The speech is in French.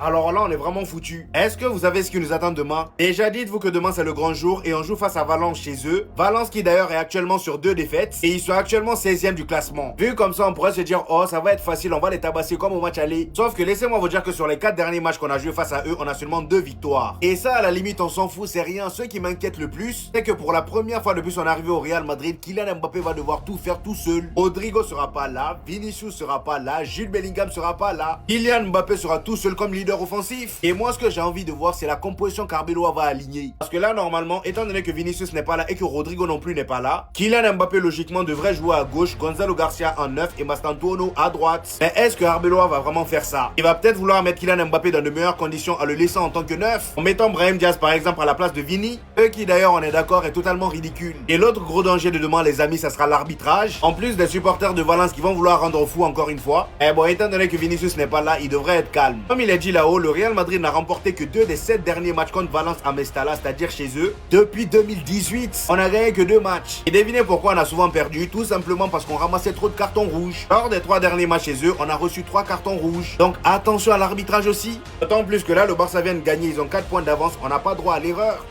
Alors là, on est vraiment foutu. Est-ce que vous savez ce qui nous attend demain? Déjà, dites-vous que demain, c'est le grand jour et on joue face à Valence chez eux. Valence qui d'ailleurs est actuellement sur 2 défaites et ils sont actuellement 16e du classement. Vu comme ça, on pourrait se dire, oh, ça va être facile, on va les tabasser comme au match aller. Sauf que laissez-moi vous dire que sur les 4 derniers matchs qu'on a joué face à eux, on a seulement 2 victoires. Et ça, à la limite, on s'en fout, c'est rien. Ce qui m'inquiète le plus, c'est que pour la première fois depuis son arrivée au Real Madrid, Kylian Mbappé va devoir tout faire tout seul. Rodrigo sera pas là, Vinicius sera pas là, Jude Bellingham sera pas là. Kylian Mbappé sera tout seul comme leader offensif. Et moi, ce que j'ai envie de voir, c'est la composition qu'Arbeloa va aligner. Parce que là, normalement, étant donné que Vinicius n'est pas là et que Rodrigo non plus n'est pas là, Kylian Mbappé, logiquement, devrait jouer à gauche, Gonzalo Garcia en 9 et Mastantuono à droite. Mais est-ce que Arbeloa va vraiment faire ça? Il va peut-être vouloir mettre Kylian Mbappé dans de meilleures conditions en le laissant en tant que 9, en mettant Brahim Diaz, par exemple, à la place de Vini, eux qui, d'ailleurs, on est d'accord, est totalement ridicule. Et l'autre gros danger de demain, les amis, ça sera l'arbitrage. En plus des supporters de Valence qui vont vouloir rendre fou encore une fois. Et bon, étant donné que Vinicius n'est pas là, il devrait être calme. Comme il est dit là-haut, le Real Madrid n'a remporté que 2 des 7 derniers matchs contre Valence à Mestalla, c'est-à-dire chez eux, depuis 2018. On a gagné que 2 matchs. Et devinez pourquoi on a souvent perdu? Tout simplement parce qu'on ramassait trop de cartons rouges. Lors des 3 derniers matchs chez eux, on a reçu 3 cartons rouges. Donc attention à l'arbitrage aussi. D'autant plus que là, le Barça vient de gagner, ils ont 4 points d'avance, on n'a pas droit à l'erreur.